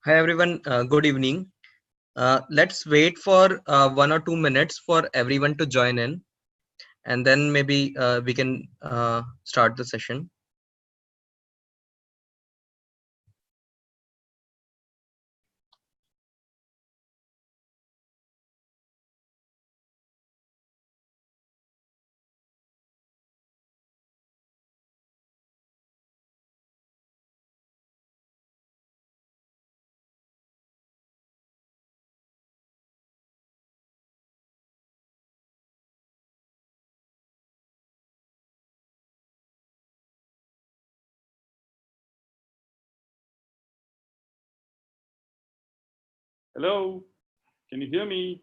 Hi everyone, good evening. Let's wait for 1 or 2 minutes for everyone to join in, and then maybe we can start the session. Hello, can you hear me?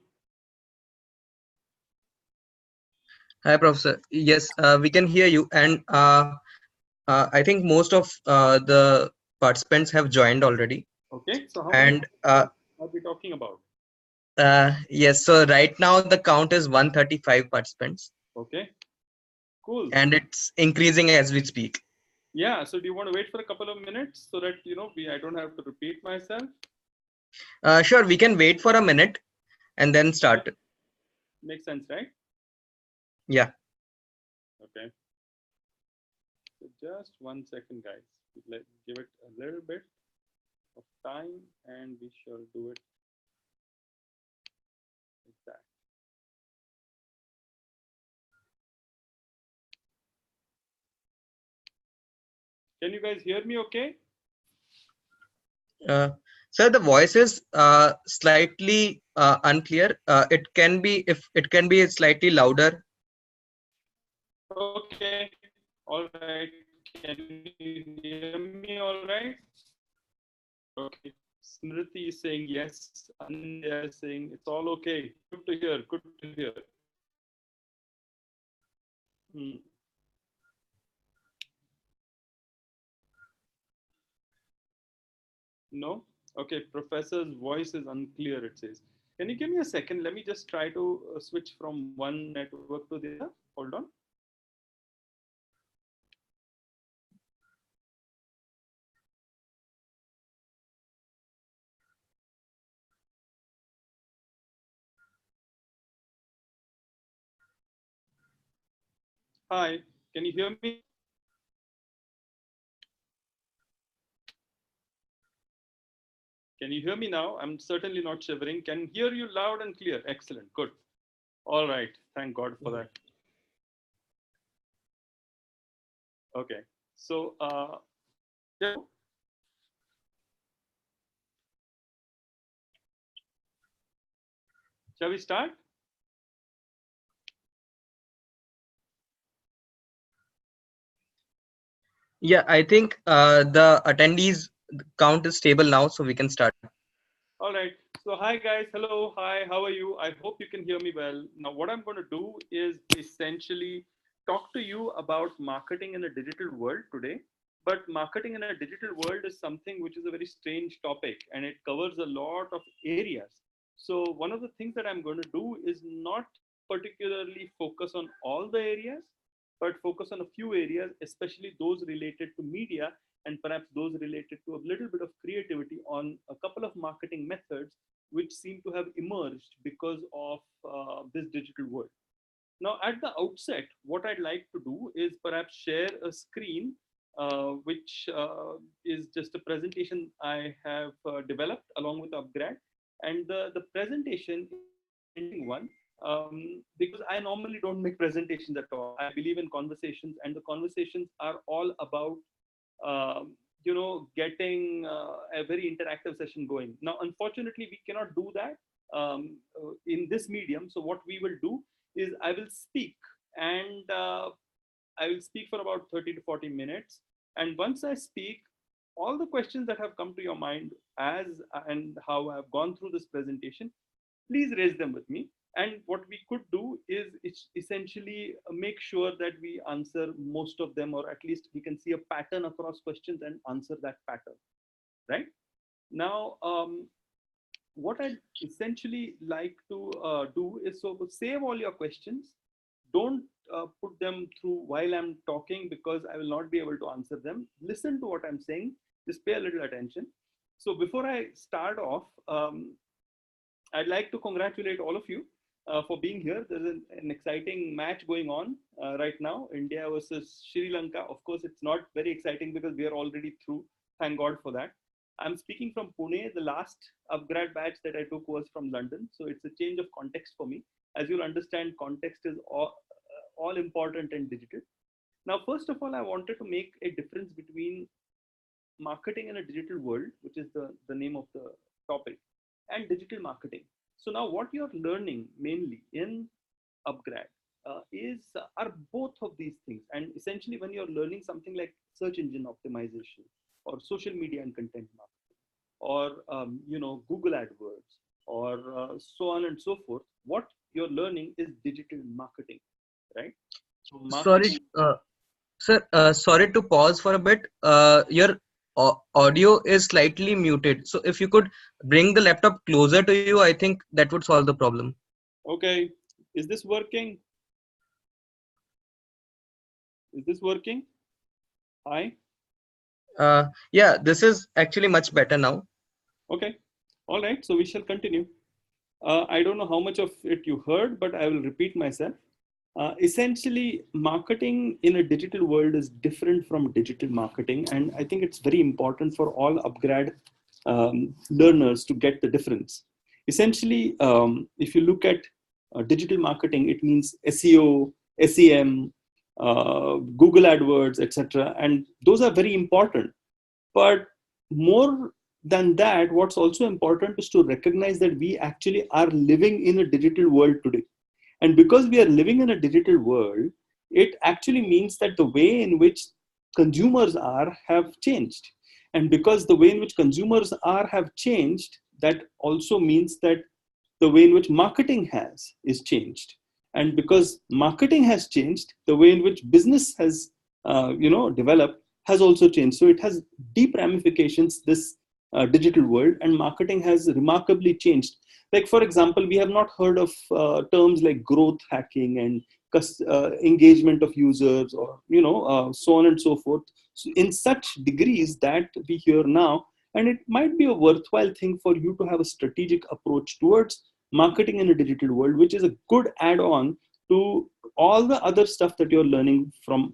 Hi, Professor. Yes, we can hear you, and I think most of the participants have joined already. Okay, so how many And participants are we talking about? yes, so right now the count is 135 participants, Okay, cool. and it's increasing as we speak. Yeah, so do you want to wait for a couple of minutes so that I don't have to repeat myself? Sure, we can wait for a minute and then Yeah, start. makes sense, right? Yeah. Okay, so just 1 second, guys. Let's give it a little bit of time and we shall do it like that. Can you guys hear me okay? Uh, Sir, the voice is slightly unclear. It can be if it can be slightly louder. Okay, all right. Can you hear me all right? Okay. Smriti is saying yes. Anindya is saying it's all okay. Good to hear. Good to hear. Hmm. No? Okay, professor's voice is unclear, it says. Can you give me a second? Let me just try to switch from one network to the other. Hold on. Hi, can you hear me now? Can you hear me now? I'm certainly not shivering. Can hear you loud and clear. Excellent. Good. All right. Thank God for that. Okay. So, shall we start? Yeah, I think the attendees count is stable now, so we can start. All right. So, hi guys. Hello. Hi. How are you? I hope you can hear me well. Now, what I'm going to do is essentially talk to you about marketing in a digital world today. But marketing in a digital world is something which is a very strange topic and it covers a lot of areas. So, one of the things that I'm going to do is not particularly focus on all the areas, but focus on a few areas, especially those related to media and perhaps those related to a little bit of creativity on a couple of marketing methods which seem to have emerged because of this digital world. Now, at the outset, what I'd like to do is perhaps share a screen which is just a presentation I have developed along with Upgrad. And the presentation is a very interesting one because I normally don't make presentations at all. I believe in conversations, and the conversations are all about getting a very interactive session going. Now, unfortunately, we cannot do that in this medium. So what we will do is I will speak, and I will speak for about 30 to 40 minutes. And once I speak, all the questions that have come to your mind as and how I've gone through this presentation, please raise them with me. And what we could do is essentially make sure that we answer most of them, or at least we can see a pattern across questions and answer that pattern, right? Now, what I'd essentially like to do is, so save all your questions. Don't put them through while I'm talking because I will not be able to answer them. Listen to what I'm saying. Just pay a little attention. So before I start off, I'd like to congratulate all of you for being here. There's an exciting match going on right now, India versus Sri Lanka. Of course, it's not very exciting because we are already through. Thank God for that. I'm speaking from Pune. The last upgrad batch that I took was from London. So it's a change of context for me. As you'll understand, context is all important in digital. Now, first of all, I wanted to make a difference between marketing in a digital world, which is the name of the topic, and digital marketing. So now what you're learning mainly in upgrad are both of these things. And essentially when you're learning something like search engine optimization or social media and content marketing or Google AdWords or so on and so forth, what you're learning is digital marketing, right? So Sorry, marketing. sir, sorry to pause for a bit. Your audio is slightly muted. So if you could bring the laptop closer to you, I think that would solve the problem. Okay, is this working? Is this working? Hi. Yeah, this is actually much better now. Okay. All right. So we shall continue. I don't know how much of it you heard, but I will repeat myself. Essentially, marketing in a digital world is different from digital marketing. And I think it's very important for all upgrad learners to get the difference. Essentially, if you look at digital marketing, it means SEO, SEM, Google AdWords, etc. And those are very important. But more than that, what's also important is to recognize that we actually are living in a digital world today. And because we are living in a digital world, it actually means that the way in which consumers are have changed. And because the way in which consumers are have changed, that also means that the way in which marketing is changed. And because marketing has changed, the way in which business has developed has also changed. So it has deep ramifications, this digital world, and marketing has remarkably changed. Like, for example, we have not heard of terms like growth hacking and engagement of users, or so on and so forth, so in such degrees that we hear now. And it might be a worthwhile thing for you to have a strategic approach towards marketing in a digital world, which is a good add-on to all the other stuff that you're learning from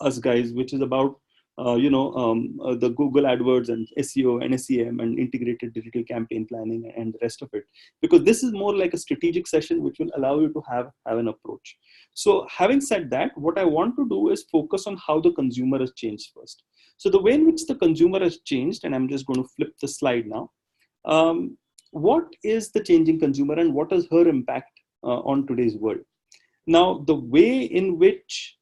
us guys, which is about the Google AdWords and SEO and SEM and integrated digital campaign planning and the rest of it. Because this is more like a strategic session which will allow you to have an approach. So having said that, what I want to do is focus on how the consumer has changed first. So the way in which the consumer has changed, and I'm just going to flip the slide now. What is the changing consumer and what is her impact on today's world? Now, the way in which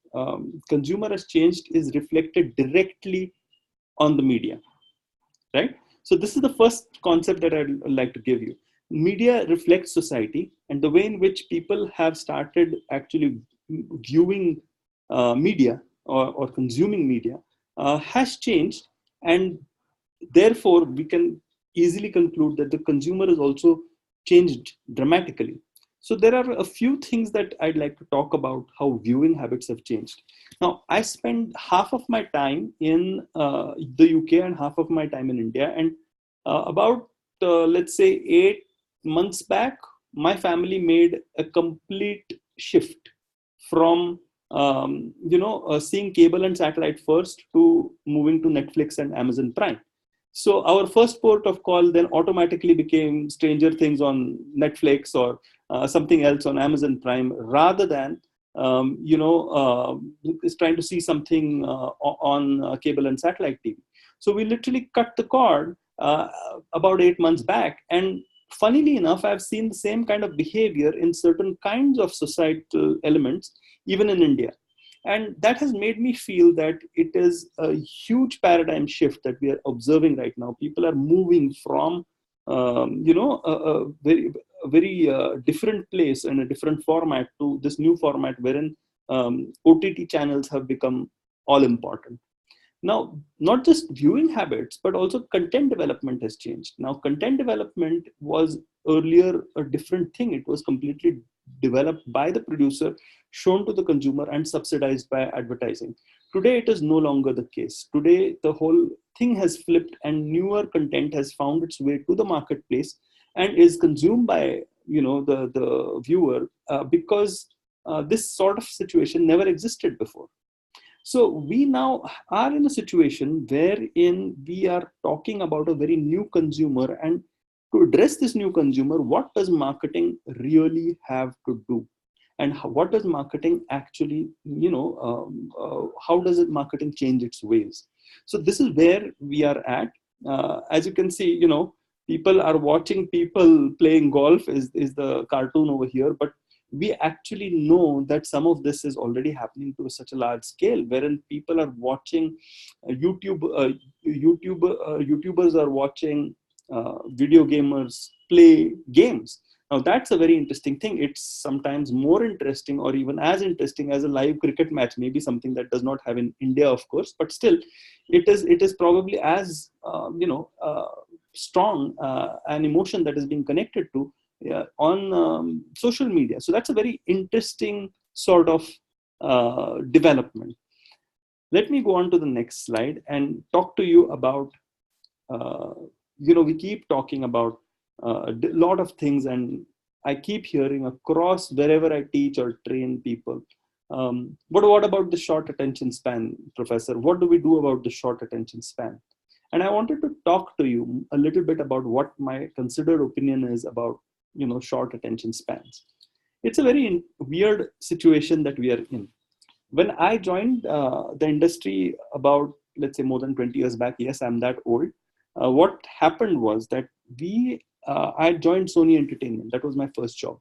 consumer has changed is reflected directly on the media, right? So this is the first concept that I'd like to give you. Media reflects society, and the way in which people have started actually viewing media or consuming media has changed, and therefore we can easily conclude that the consumer has also changed dramatically. So there are a few things that I'd like to talk about how viewing habits have changed. Now, I spend half of my time in the UK and half of my time in India. And about, let's say, 8 months back, my family made a complete shift from seeing cable and satellite first to moving to Netflix and Amazon Prime. So our first port of call then automatically became Stranger Things on Netflix or something else on Amazon Prime, rather than is trying to see something on cable and satellite TV. So we literally cut the cord about 8 months back. And funnily enough, I've seen the same kind of behavior in certain kinds of societal elements, even in India. And that has made me feel that it is a huge paradigm shift that we are observing right now. People are moving from, a very different place and a different format to this new format wherein OTT channels have become all important. Now, not just viewing habits, but also content development has changed. Now, content development was earlier a different thing. It was completely developed by the producer, shown to the consumer, and subsidized by advertising. Today, it is no longer the case. Today, the whole thing has flipped and newer content has found its way to the marketplace and is consumed by the viewer, because this sort of situation never existed before. So we now are in a situation wherein we are talking about a very new consumer, and to address this new consumer, what does marketing really have to do? And what does marketing actually, how does it marketing change its ways? So this is where we are at. As you can see, people are watching people playing golf is the cartoon over here, but we actually know that some of this is already happening to such a large scale, wherein people are watching YouTubers are watching video gamers play games. Now that's a very interesting thing. It's sometimes more interesting or even as interesting as a live cricket match, maybe something that does not have in India, of course, but still it is probably as strong an emotion that is being connected to on social media. So that's a very interesting sort of development. Let me go on to the next slide and talk to you about, we keep talking about a lot of things, and I keep hearing across wherever I teach or train people. But what about the short attention span, Professor? What do we do about the short attention span? And I wanted to talk to you a little bit about what my considered opinion is about short attention spans. It's a very weird situation that we are in. When I joined the industry about, let's say, more than 20 years back, yes, I'm that old. What happened was that I joined Sony Entertainment. That was my first job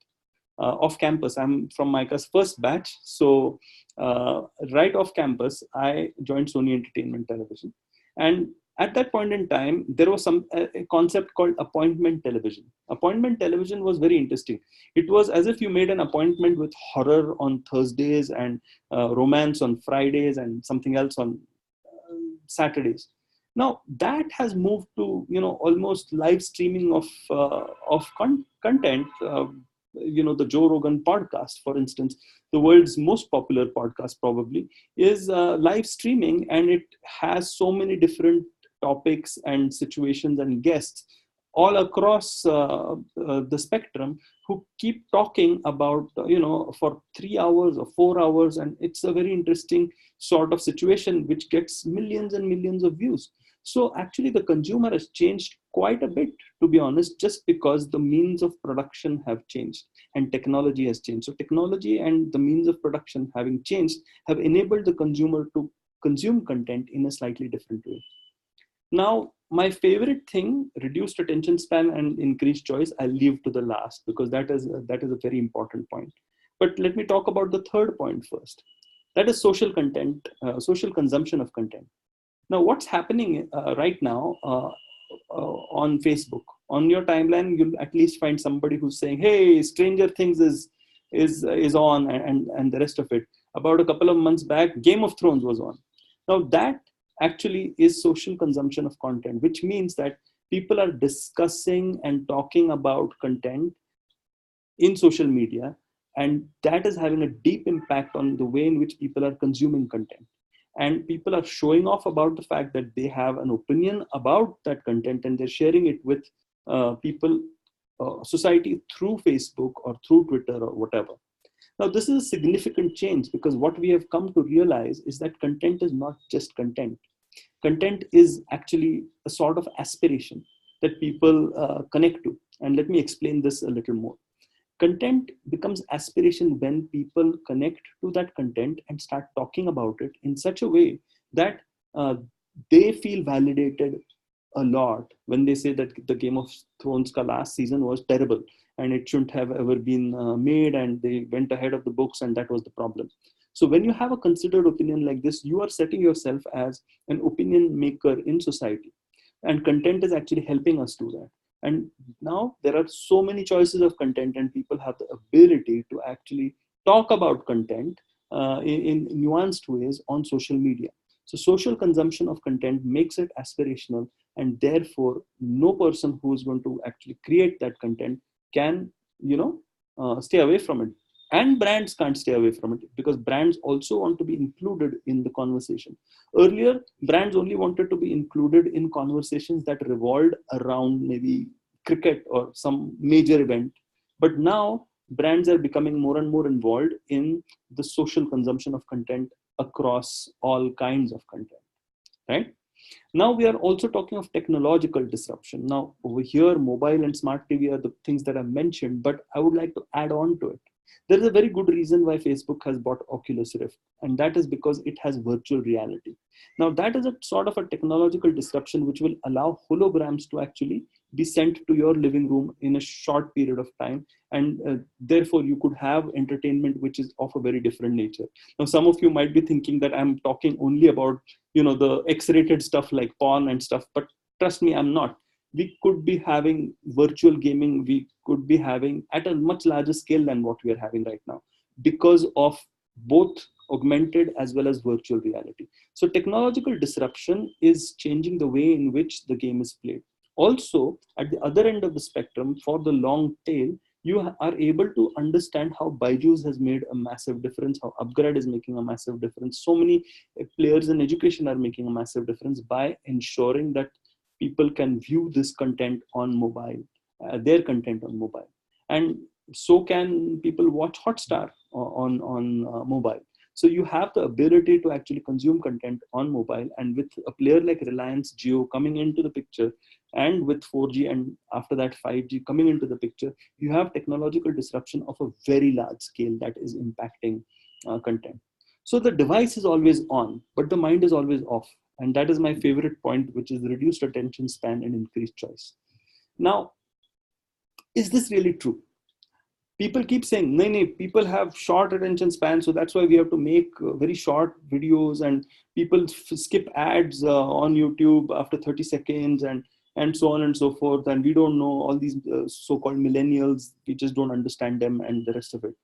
off campus. I'm from Micah's first batch. So right off campus, I joined Sony Entertainment Television. And at that point in time, there was a concept called appointment television. Appointment television was very interesting. It was as if you made an appointment with horror on Thursdays and romance on Fridays and something else on Saturdays. Now that has moved to almost live streaming of content. The Joe Rogan podcast, for instance, the world's most popular podcast probably, is live streaming, and it has so many different topics and situations and guests all across the spectrum who keep talking about for 3 hours or 4 hours, and it's a very interesting sort of situation which gets millions and millions of views. So actually the consumer has changed quite a bit, to be honest, just because the means of production have changed and technology has changed. So technology and the means of production having changed have enabled the consumer to consume content in a slightly different way. Now, my favorite thing, reduced attention span and increased choice, I'll leave to the last because that is a very important point. But let me talk about the third point first. That is social content, social consumption of content. Now, what's happening right now on Facebook? On your timeline, you'll at least find somebody who's saying, "Hey, Stranger Things is on," and the rest of it. About a couple of months back, Game of Thrones was on. Now that actually is social consumption of content, which means that people are discussing and talking about content in social media, and that is having a deep impact on the way in which people are consuming content. And people are showing off about the fact that they have an opinion about that content, and they're sharing it with people, society, through Facebook or through Twitter or whatever. Now, this is a significant change because what we have come to realize is that content is not just content. Content is actually a sort of aspiration that people connect to. And let me explain this a little more. Content becomes aspiration when people connect to that content and start talking about it in such a way that they feel validated a lot when they say that the Game of Thrones last season was terrible and it shouldn't have ever been made, and they went ahead of the books and that was the problem. So when you have a considered opinion like this, you are setting yourself as an opinion maker in society, and content is actually helping us do that. And now there are so many choices of content, and people have the ability to actually talk about content in nuanced ways on social media. So social consumption of content makes it aspirational, and therefore no person who is going to actually create that content can, stay away from it. And brands can't stay away from it because brands also want to be included in the conversation. Earlier, brands only wanted to be included in conversations that revolved around maybe cricket or some major event. But now, brands are becoming more and more involved in the social consumption of content across all kinds of content, right? Now we are also talking of technological disruption. Now over here, mobile and smart TV are the things that I mentioned, but I would like to add on to it. There is a very good reason why Facebook has bought Oculus Rift, and that is because it has virtual reality. Now that is a sort of a technological disruption which will allow holograms to actually be sent to your living room in a short period of time, and therefore you could have entertainment which is of a very different nature. Now some of you might be thinking that I'm talking only about the X-rated stuff like porn and stuff, but trust me, I'm not. We could be having virtual gaming, we could be having at a much larger scale than what we are having right now because of both augmented as well as virtual reality. So technological disruption is changing the way in which the game is played. Also, at the other end of the spectrum, for the long tail, you are able to understand how Byju's has made a massive difference, how Upgrad is making a massive difference. So many players in education are making a massive difference by ensuring that people can view this content on mobile, their content on mobile. And so can people watch Hotstar on mobile. So you have the ability to actually consume content on mobile, and with a player like Reliance Jio coming into the picture, and with 4G and after that 5G coming into the picture, you have technological disruption of a very large scale that is impacting content. So the device is always on, but the mind is always off. And that is my favorite point, which is reduced attention span and increased choice. Now, is this really true? People keep saying, no, people have short attention span, so that's why we have to make very short videos, and people skip ads on YouTube after 30 seconds and so on and so forth. And we don't know all these so-called millennials, we just don't understand them and the rest of it.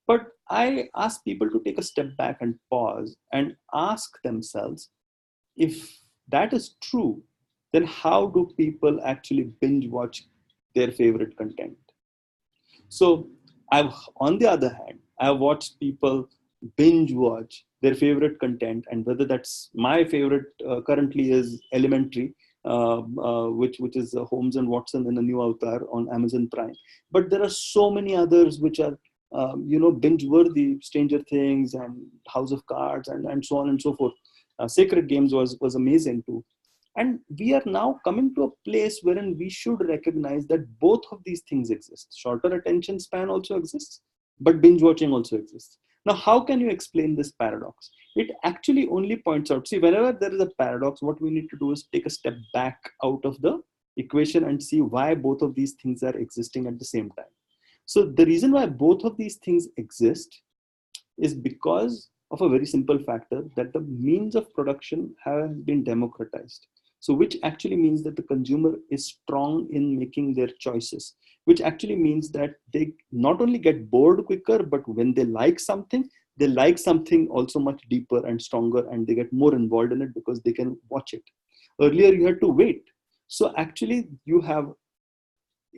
But I ask people to take a step back and pause and ask themselves, if that is true, then how do people actually binge watch their favorite content? So on the other hand, I've watched people binge watch their favorite content, and whether that's my favorite currently is Elementary, which is Holmes and Watson in a new avatar on Amazon Prime. But there are so many others which are binge worthy: Stranger Things and House of Cards and so on and so forth. Sacred Games was amazing too. And we are now coming to a place wherein we should recognize that both of these things exist. Shorter attention span also exists, but binge watching also exists. Now, how can you explain this paradox? It actually only points out, see, whenever there is a paradox, what we need to do is take a step back out of the equation and see why both of these things are existing at the same time. So the reason why both of these things exist is because of a very simple factor, that the means of production have been democratized. So which actually means that the consumer is strong in making their choices, which actually means that they not only get bored quicker, but when they like something also much deeper and stronger, and they get more involved in it because they can watch it. Earlier, you had to wait. So actually, you have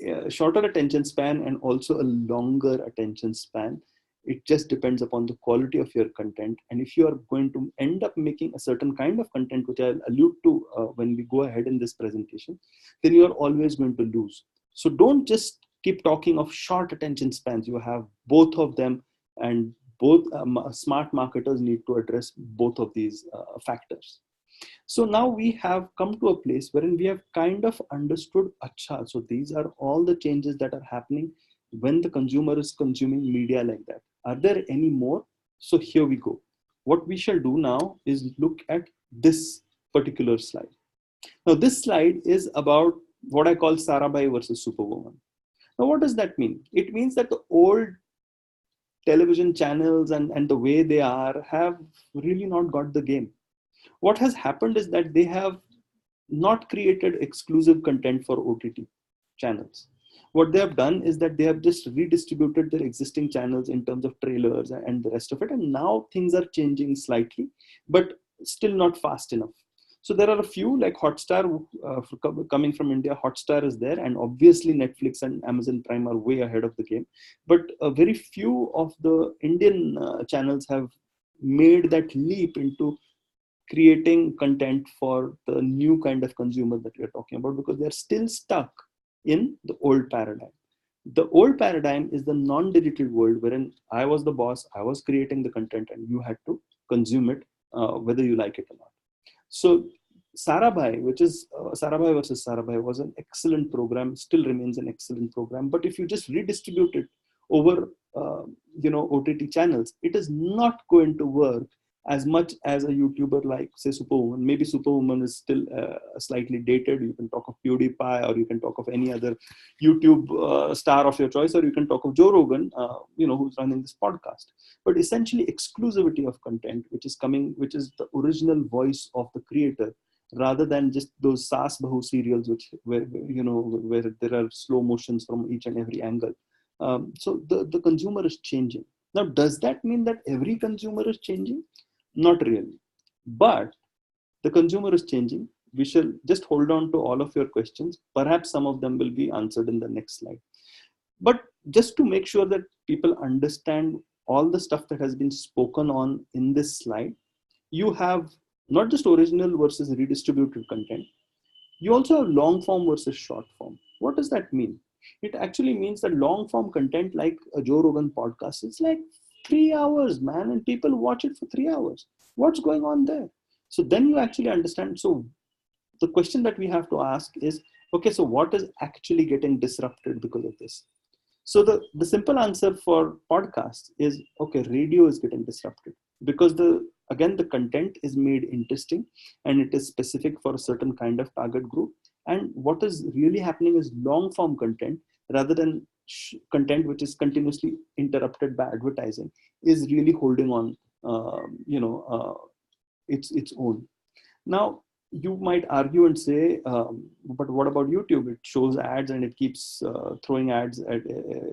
a shorter attention span and also a longer attention span. It just depends upon the quality of your content. And if you are going to end up making a certain kind of content, which I'll allude to when we go ahead in this presentation, then you are always going to lose. So don't just keep talking of short attention spans. You have both of them, and both smart marketers need to address both of these factors. So now we have come to a place wherein we have kind of understood, acha, so these are all the changes that are happening when the consumer is consuming media like that. Are there any more? So here we go. What we shall do now is look at this particular slide. Now this slide is about what I call Sarabhai versus Superwoman. Now what does that mean? It means that the old television channels and the way they are have really not got the game. What has happened is that they have not created exclusive content for OTT channels. What they have done is that they have just redistributed their existing channels in terms of trailers and the rest of it. And now things are changing slightly, but still not fast enough. So there are a few like Hotstar coming from India. Hotstar is there, and obviously Netflix and Amazon Prime are way ahead of the game. But very few of the Indian channels have made that leap into creating content for the new kind of consumer that we are talking about, because they're still stuck in the old paradigm. The old paradigm is the non-digital world wherein I was the boss, I was creating the content, and you had to consume it whether you like it or not. So Sarabhai, which is Sarabhai versus Sarabhai, was an excellent program, still remains an excellent program. But if you just redistribute it over, OTT channels, it is not going to work as much as a YouTuber like, say, Superwoman. Maybe Superwoman is still slightly dated. You can talk of PewDiePie, or you can talk of any other YouTube star of your choice, or you can talk of Joe Rogan, who's running this podcast. But essentially, exclusivity of content, which is the original voice of the creator, rather than just those Saas Bahu serials, where there are slow motions from each and every angle. So the consumer is changing. Now, does that mean that every consumer is changing? Not really. But the consumer is changing. We shall just hold on to all of your questions. Perhaps some of them will be answered in the next slide. But just to make sure that people understand all the stuff that has been spoken on in this slide, you have not just original versus redistributed content. You also have long form versus short form. What does that mean? It actually means that long form content, like a Joe Rogan podcast, it's like 3 hours, man, and people watch it for 3 hours. What's going on there? So then you actually understand. So the question that we have to ask is, okay, so what is actually getting disrupted because of this? So the simple answer for podcasts is, okay, radio is getting disrupted because the content is made interesting and it is specific for a certain kind of target group. And what is really happening is long form content, rather than content which is continuously interrupted by advertising, is really holding on, its own. Now, you might argue and say, but what about YouTube? It shows ads and it keeps throwing ads at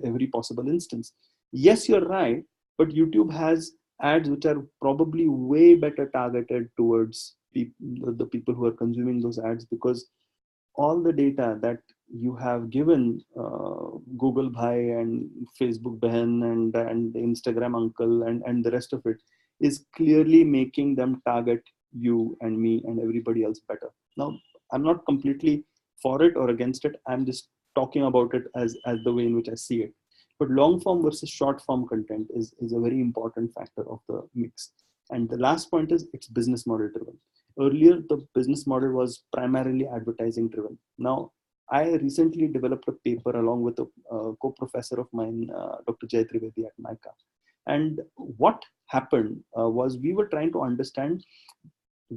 every possible instance. Yes, you're right, but YouTube has ads which are probably way better targeted towards the people who are consuming those ads, because all the data that you have given Google Bhai and Facebook Behan and Instagram Uncle and the rest of it is clearly making them target you and me and everybody else better. Now, I'm not completely for it or against it. I'm just talking about it as the way in which I see it. But long form versus short form content is a very important factor of the mix. And the last point is it's business model driven. Earlier, the business model was primarily advertising driven. Now, I recently developed a paper along with a co-professor of mine, Dr. Jay Trivedi at MICA. And what happened was we were trying to understand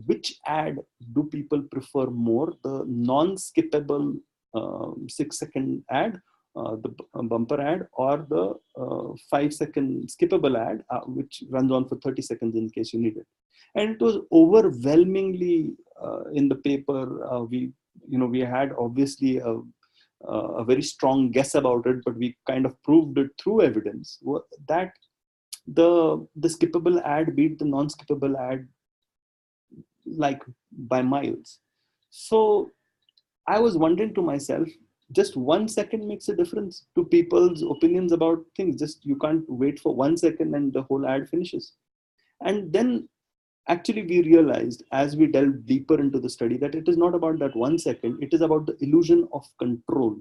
which ad do people prefer more, the non-skippable 6-second ad, the bumper ad, or the 5-second skippable ad, which runs on for 30 seconds in case you need it. And it was overwhelmingly in the paper. We had obviously a very strong guess about it, but we kind of proved it through evidence that the skippable ad beat the non-skippable ad like by miles. So I was wondering to myself, just 1 second makes a difference to people's opinions about things. Just you can't wait for 1 second and the whole ad finishes. And then actually we realized as we delved deeper into the study that it is not about that 1 second, it is about the illusion of control.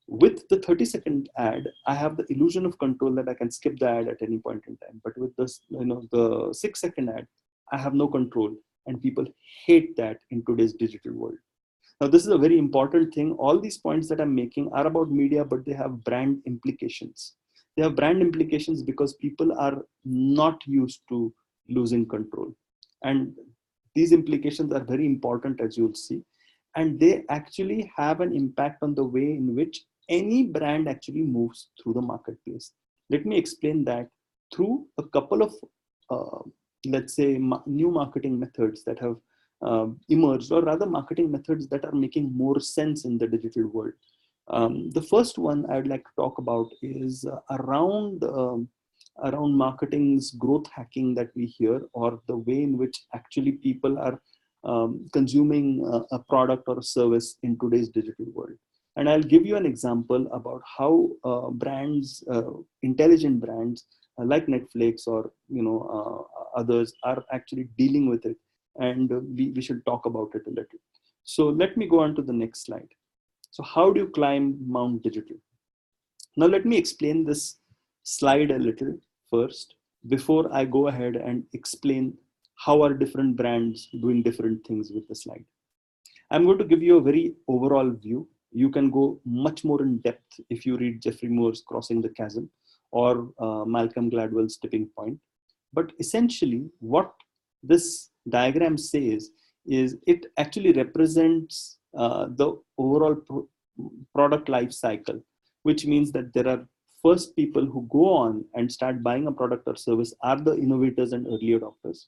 With the 30-second ad, I have the illusion of control that I can skip the ad at any point in time. But with this, the 6-second ad, I have no control. And people hate that in today's digital world. Now, this is a very important thing. All these points that I'm making are about media, but they have brand implications. They have brand implications because people are not used to losing control. And these implications are very important, as you'll see. And they actually have an impact on the way in which any brand actually moves through the marketplace. Let me explain that through a couple of, let's say, new marketing methods that have emerged, or rather marketing methods that are making more sense in the digital world. The first one I'd like to talk about is around marketing's growth hacking that we hear, or the way in which actually people are consuming a product or a service in today's digital world. And I'll give you an example about how brands, intelligent brands like Netflix or others are actually dealing with it, and we should talk about it a little. So let me go on to the next slide. So how do you climb Mount Digital? Now let me explain this slide a little first before I go ahead and explain how are different brands doing different things with the slide. I'm going to give you a very overall view. You can go much more in depth if you read Geoffrey Moore's Crossing the Chasm or Malcolm Gladwell's Tipping Point. But essentially what this diagram says is it actually represents the overall product life cycle, which means that there are first people who go on and start buying a product or service are the innovators and early adopters.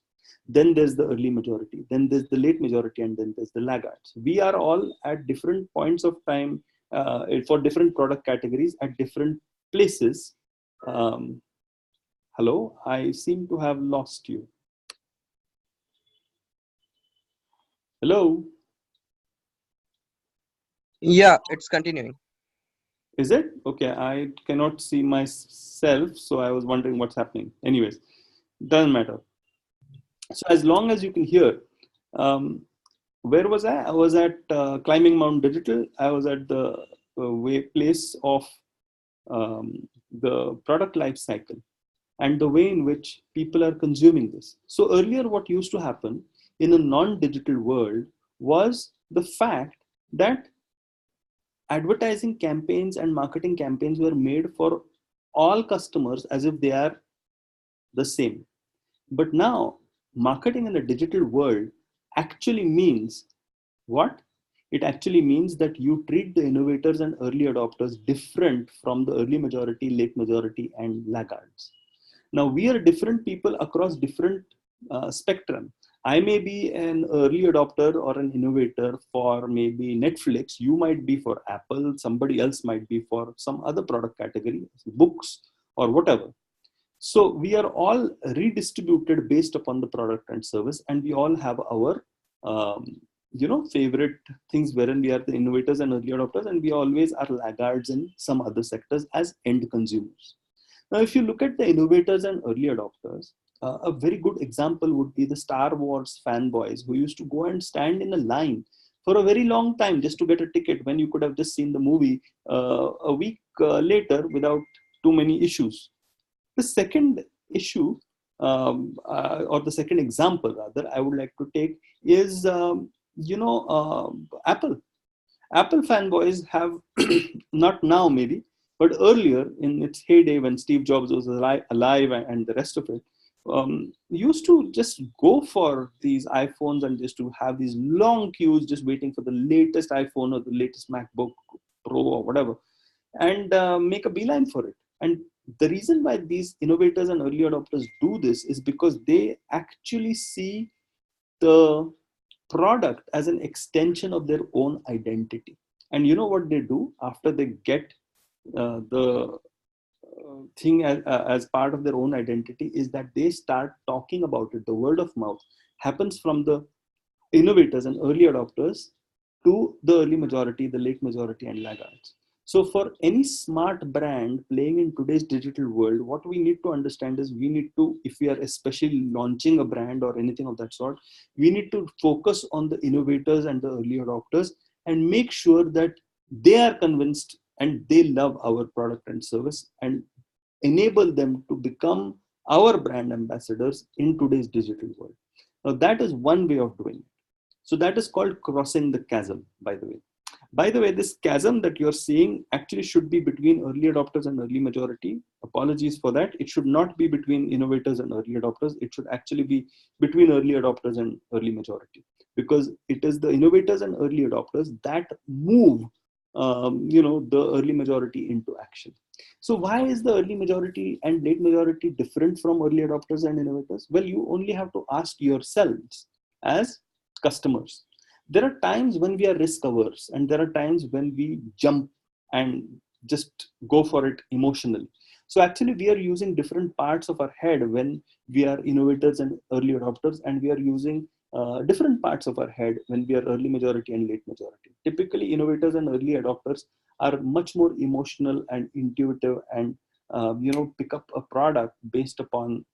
Then there's the early majority, then there's the late majority, and then there's the laggards. We are all at different points of time for different product categories at different places. Hello, I seem to have lost you. Hello? Yeah, it's continuing. Is it? Okay, I cannot see myself, so I was wondering what's happening. Anyways, doesn't matter. So as long as you can hear, where was I? I was at climbing Mount Digital. I was at the place of the product life cycle and the way in which people are consuming this. So earlier, what used to happen in a non-digital world was the fact that advertising campaigns and marketing campaigns were made for all customers as if they are the same. But now, marketing in the digital world actually means what? It actually means that you treat the innovators and early adopters different from the early majority, late majority, and laggards. Now, we are different people across different spectrum. I may be an early adopter or an innovator for maybe Netflix. You might be for Apple. Somebody else might be for some other product category, books or whatever. So we are all redistributed based upon the product and service, and we all have our favorite things wherein we are the innovators and early adopters, and we always are laggards in some other sectors as end consumers. Now, if you look at the innovators and early adopters, a very good example would be the Star Wars fanboys who used to go and stand in a line for a very long time just to get a ticket when you could have just seen the movie a week later without too many issues. The second issue, or the second example rather, I would like to take is, Apple. Apple fanboys have, not now maybe, but earlier in its heyday when Steve Jobs was alive and the rest of it, used to just go for these iPhones and just to have these long queues just waiting for the latest iPhone or the latest MacBook Pro or whatever, and make a beeline for it. And the reason why these innovators and early adopters do this is because they actually see the product as an extension of their own identity. And you know what they do after they get the thing as part of their own identity is that they start talking about it. The word of mouth happens from the innovators and early adopters to the early majority, the late majority, and laggards. So for any smart brand playing in today's digital world, what we need to understand is we need to, if we are especially launching a brand or anything of that sort, we need to focus on the innovators and the early adopters and make sure that they are convinced and they love our product and service and enable them to become our brand ambassadors in today's digital world. Now that is one way of doing it. So that is called crossing the chasm, by the way. By the way, this chasm that you're seeing actually should be between early adopters and early majority. Apologies for that. It should not be between innovators and early adopters. It should actually be between early adopters and early majority, because it is the innovators and early adopters that move the early majority into action. So why is the early majority and late majority different from early adopters and innovators? Well, you only have to ask yourselves as customers. There are times when we are risk averse, and there are times when we jump and just go for it emotionally. So actually we are using different parts of our head when we are innovators and early adopters, and we are using different parts of our head when we are early majority and late majority. Typically, innovators and early adopters are much more emotional and intuitive, and pick up a product based upon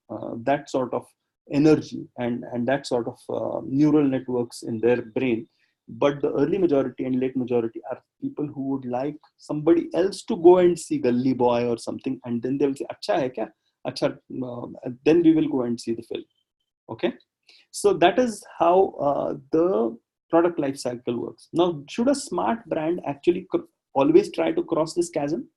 that sort of energy and that sort of neural networks in their brain. But the early majority and late majority are people who would like somebody else to go and see Gully Boy or something, and then they'll say, "Acha hai kya? Acha," then we will go and see the film. Okay, so that is how the product life cycle works. Now, should a smart brand actually always try to cross this chasm?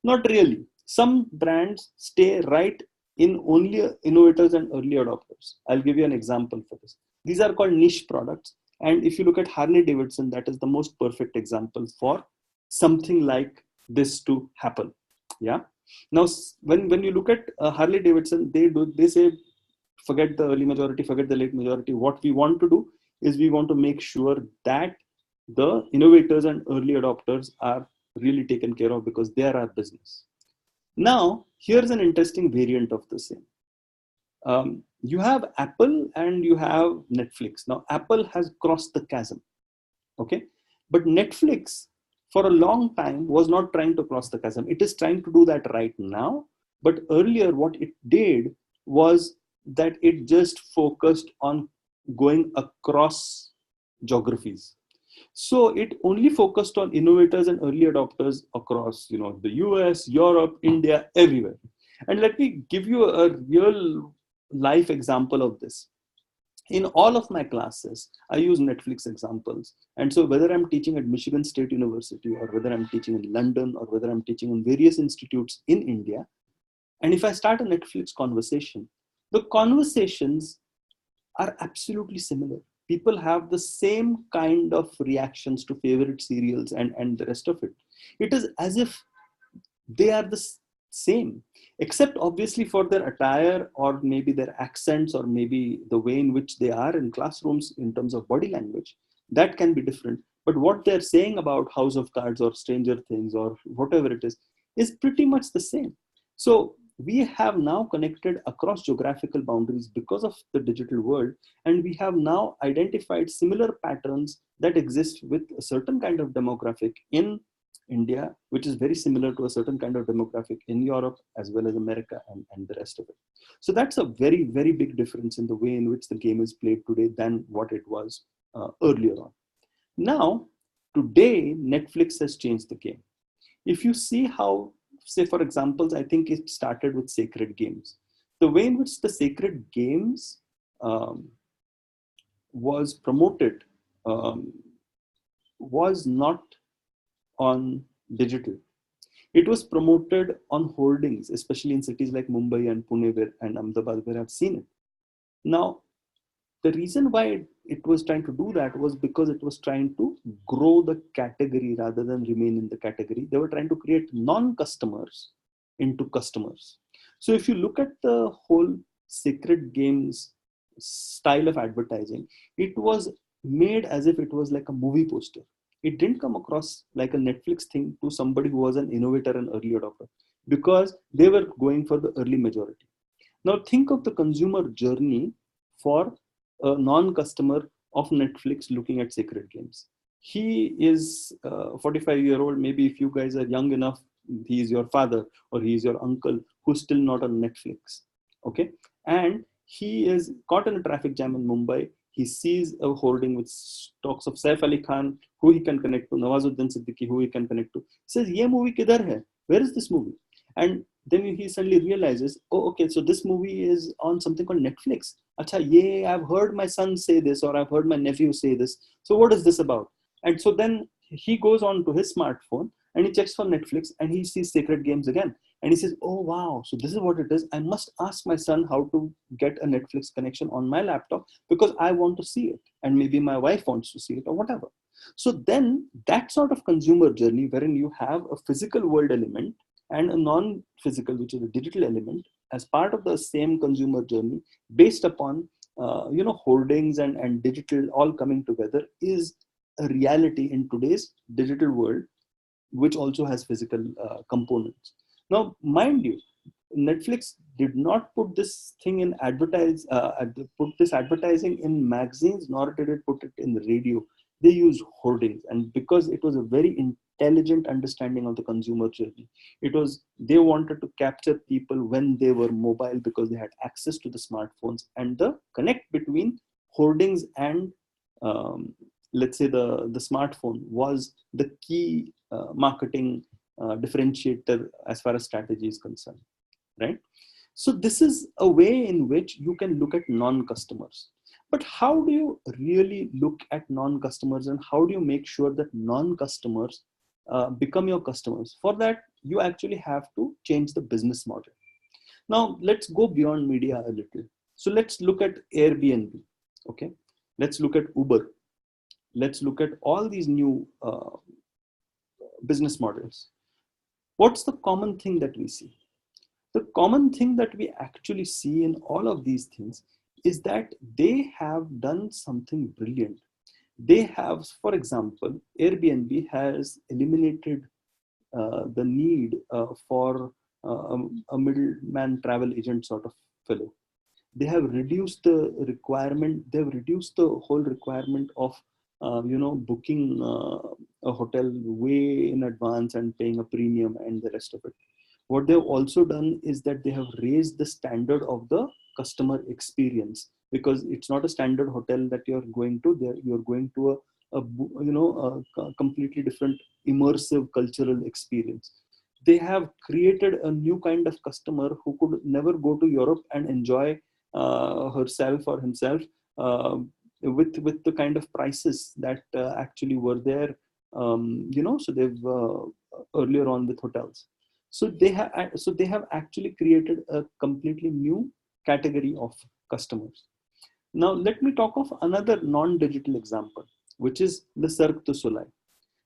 Not really. Some brands stay right in only innovators and early adopters. I'll give you an example for this. These are called niche products. And if you look at Harley Davidson, that is the most perfect example for something like this to happen. Yeah. Now, when you look at Harley Davidson, they say, forget the early majority, forget the late majority. What we want to do is we want to make sure that the innovators and early adopters are really taken care of, because they are our business. Now, here's an interesting variant of the same. You have Apple and you have Netflix. Now, Apple has crossed the chasm, okay? But Netflix, for a long time, was not trying to cross the chasm. It is trying to do that right now. But earlier, what it did was that it just focused on going across geographies. So it only focused on innovators and early adopters across, the US, Europe, India, everywhere. And let me give you a real life example of this. In all of my classes, I use Netflix examples. And so whether I'm teaching at Michigan State University, or whether I'm teaching in London, or whether I'm teaching in various institutes in India, and if I start a Netflix conversation, the conversations are absolutely similar. People have the same kind of reactions to favorite serials and the rest of it. It is as if they are the same, except obviously for their attire, or maybe their accents, or maybe the way in which they are in classrooms in terms of body language. That can be different. But what they're saying about House of Cards or Stranger Things or whatever it is pretty much the same. So we have now connected across geographical boundaries because of the digital world, and we have now identified similar patterns that exist with a certain kind of demographic in India, which is very similar to a certain kind of demographic in Europe, as well as America and the rest of it. So that's a very, very big difference in the way in which the game is played today than what it was earlier on. Now, today, Netflix has changed the game. If you see how, say, for examples, I think it started with Sacred Games. The way in which the Sacred Games was promoted was not on digital. It was promoted on hoardings, especially in cities like Mumbai and Pune and Ahmedabad, where I've seen it. Now, the reason why it was trying to do that was because it was trying to grow the category rather than remain in the category. They were trying to create non-customers into customers. So if you look at the whole Sacred Games style of advertising, it was made as if it was like a movie poster. It didn't come across like a Netflix thing to somebody who was an innovator and early adopter, because they were going for the early majority. Now think of the consumer journey for a non-customer of Netflix looking at Sacred Games. He is a 45-year-old. Maybe if you guys are young enough, he is your father or he is your uncle who's still not on Netflix. Okay. And he is caught in a traffic jam in Mumbai. He sees a hoarding which talks of Saif Ali Khan, who he can connect to, Nawazuddin Siddiqui, who he can connect to. He says, "Ye movie kidhar hai? Where is this movie?" And then he suddenly realizes, oh, okay, so this movie is on something called Netflix. Acha, yeah, I've heard my son say this, or I've heard my nephew say this. So what is this about? And so then he goes on to his smartphone and he checks for Netflix and he sees Sacred Games again. And he says, oh, wow, so this is what it is. I must ask my son how to get a Netflix connection on my laptop because I want to see it. And maybe my wife wants to see it or whatever. So then that sort of consumer journey wherein you have a physical world element and a non-physical, which is a digital element, as part of the same consumer journey based upon, hoardings and digital all coming together is a reality in today's digital world, which also has physical components. Now, mind you, Netflix did not put this thing in put this advertising in magazines, nor did it put it in the radio. They used hoardings, and because it was a very intelligent understanding of the consumer journey, they wanted to capture people when they were mobile because they had access to the smartphones, and the connect between hoardings and let's say the smartphone was the key marketing differentiator as far as strategy is concerned, right? So this is a way in which you can look at non-customers. But how do you really look at non-customers, and how do you make sure that non-customers become your customers? For that, you actually have to change the business model. Now, let's go beyond media a little. So let's look at Airbnb, okay? Let's look at Uber. Let's look at all these new business models. What's the common thing that we see? The common thing that we actually see in all of these things is that they have done something brilliant. They have, for example, Airbnb has eliminated the need for a middleman travel agent sort of fellow. They have reduced the requirement. They've reduced the whole requirement of booking a hotel way in advance and paying a premium and the rest of it. What they've also done is that they have raised the standard of the customer experience, because it's not a standard hotel that you're going to. You're going to a completely different immersive cultural experience. They have created a new kind of customer who could never go to Europe and enjoy herself or himself with the kind of prices that actually were there. So they've earlier on with hotels. So they have actually created a completely new category of customers. Now let me talk of another non-digital example, which is the Cirque du Soleil.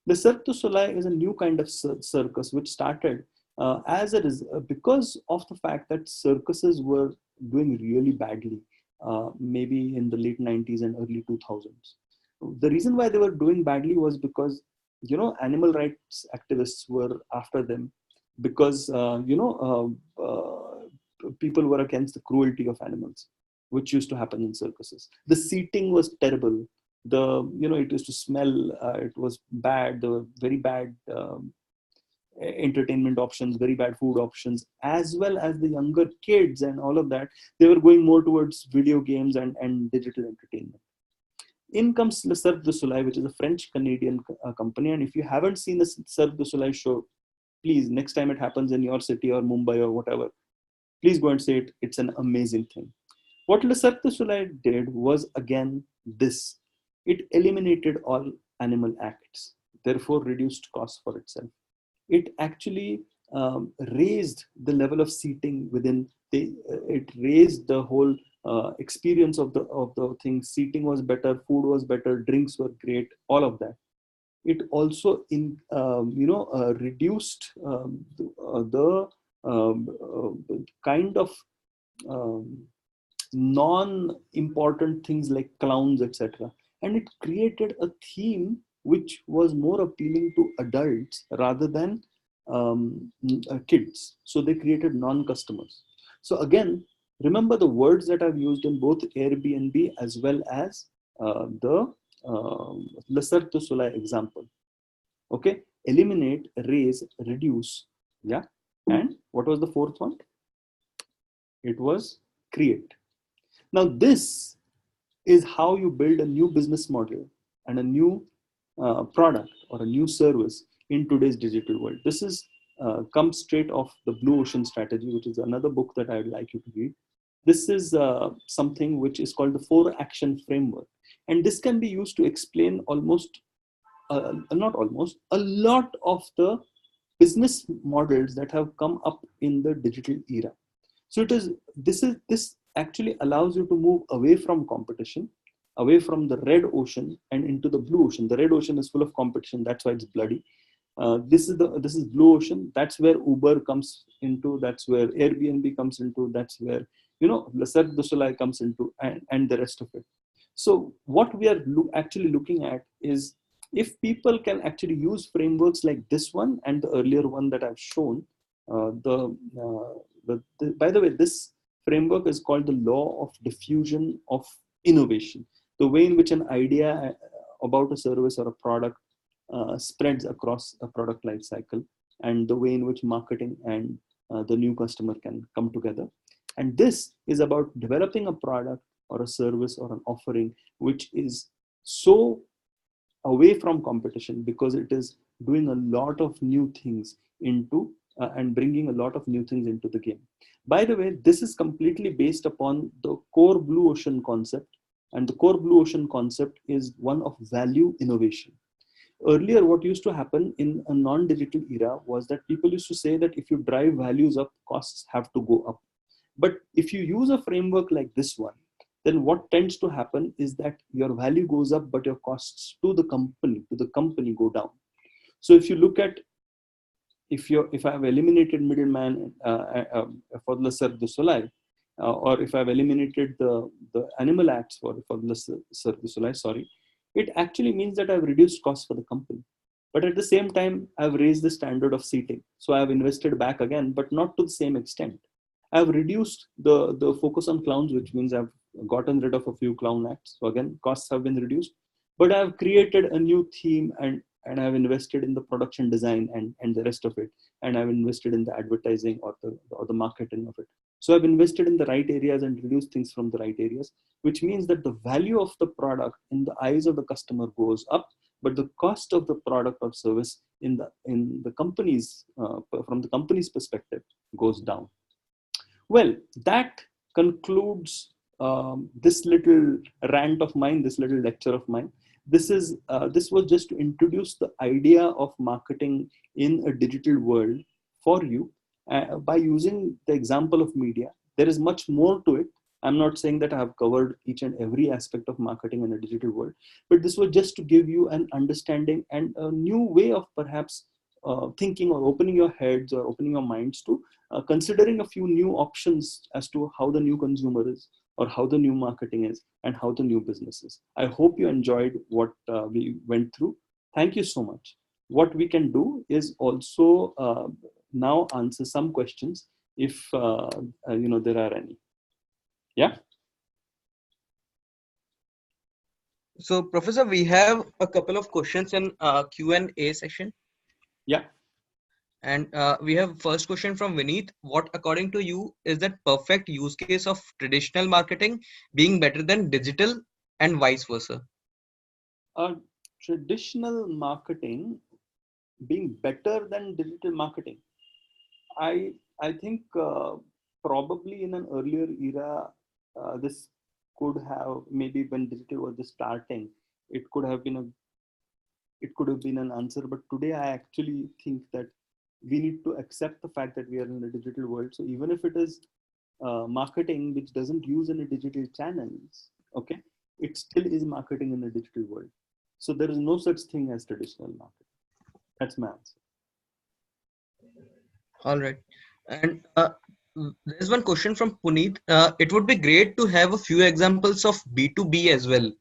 The Cirque du Soleil is a new kind of circus which started because of the fact that circuses were doing really badly, maybe in the late 90s and early 2000s. The reason why they were doing badly was because animal rights activists were after them, because people were against the cruelty of animals, which used to happen in circuses. The seating was terrible. It used to smell. It was bad. There were very bad entertainment options, very bad food options, as well as the younger kids and all of that. They were going more towards video games and digital entertainment. In comes Le Cirque du Soleil, which is a French-Canadian company. And if you haven't seen the Cirque du Soleil show, please, next time it happens in your city or Mumbai or whatever, please go and see it. It's an amazing thing. What Le Cirque du Soleil did was, again, this. It eliminated all animal acts, therefore reduced costs for itself. It actually raised the level of seating within. It raised the whole experience of the thing. Seating was better, food was better, drinks were great, all of that. It also reduced the kind of non-important things like clowns, etc. And it created a theme which was more appealing to adults rather than kids. So they created non-customers. So again, remember the words that I've used in both Airbnb as well as the Le Cirque du Soleil example. Okay, eliminate, raise, reduce. Yeah, and what was the fourth one? It was create. Now this is how you build a new business model and a new product or a new service in today's digital world. This is comes straight off the Blue Ocean Strategy, which is another book that I would like you to read. This is something which is called the 4-action framework. And this can be used to explain a lot of the business models that have come up in the digital era. So this actually allows you to move away from competition, away from the red ocean and into the blue ocean. The red ocean is full of competition. That's why it's bloody. This is blue ocean. That's where Uber comes into. That's where Airbnb comes into. That's where Le Cirque du Soleil comes into, and the rest of it. So what we are actually looking at is, if people can actually use frameworks like this one and the earlier one that I've shown, the By the way, this framework is called the law of diffusion of innovation. The way in which an idea about a service or a product spreads across a product life cycle, and the way in which marketing and the new customer can come together. And this is about developing a product or a service or an offering which is so away from competition because it is doing a lot of new things into and bringing a lot of new things into the game. By the way, this is completely based upon the core blue ocean concept, and the core blue ocean concept is one of value innovation. Earlier, what used to happen in a non-digital era was that people used to say that if you drive values up, costs have to go up. But if you use a framework like this one, then what tends to happen is that your value goes up, but your costs to the company go down. So if you look at, if I've eliminated middleman for the Cirque du Soleil, or if I've eliminated the animal acts for the Cirque du Soleil, sorry, it actually means that I've reduced costs for the company. But at the same time, I've raised the standard of seating. So I've invested back again, but not to the same extent. I've reduced the focus on clowns, which means I've gotten rid of a few clown acts. So again, costs have been reduced, but I've created a new theme and I've invested in the production design and the rest of it. And I've invested in the advertising or the marketing of it. So I've invested in the right areas and reduced things from the right areas, which means that the value of the product in the eyes of the customer goes up, but the cost of the product or service in the company's from the company's perspective goes down. Well, that concludes this little rant of mine, this little lecture of mine. This was just to introduce the idea of marketing in a digital world for you by using the example of media. There is much more to it. I'm not saying that I have covered each and every aspect of marketing in a digital world, but this was just to give you an understanding and a new way of perhaps thinking or opening your heads or opening your minds to considering a few new options as to how the new consumer is, or how the new marketing is, and how the new business is. I hope you enjoyed what we went through. Thank you so much. What we can do is also now answer some questions if there are any. Yeah. So, Professor, we have a couple of questions in Q&A session. Yeah. And we have first question from Vineet. What, according to you, is that perfect use case of traditional marketing being better than digital and vice versa? Traditional marketing being better than digital marketing. I think probably in an earlier era, this could have, maybe when digital was just starting, it could have been an answer. But today, I actually think that we need to accept the fact that we are in a digital world. So even if it is marketing which doesn't use any digital channels, okay, it still is marketing in a digital world. So there is no such thing as traditional marketing. That's my answer. All right. And there's one question from Puneet. It would be great to have a few examples of B2B as well.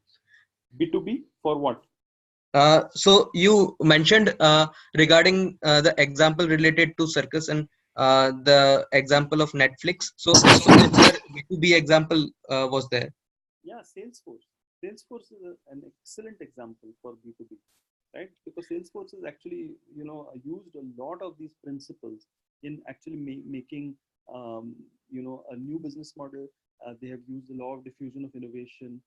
B2B for what? So you mentioned regarding the example related to circus and the example of Netflix. So is there B2B example was there? Yeah, Salesforce. Salesforce is an excellent example for B2B, right? Because Salesforce is actually, used a lot of these principles in actually making, a new business model. They have used the law of diffusion of innovation.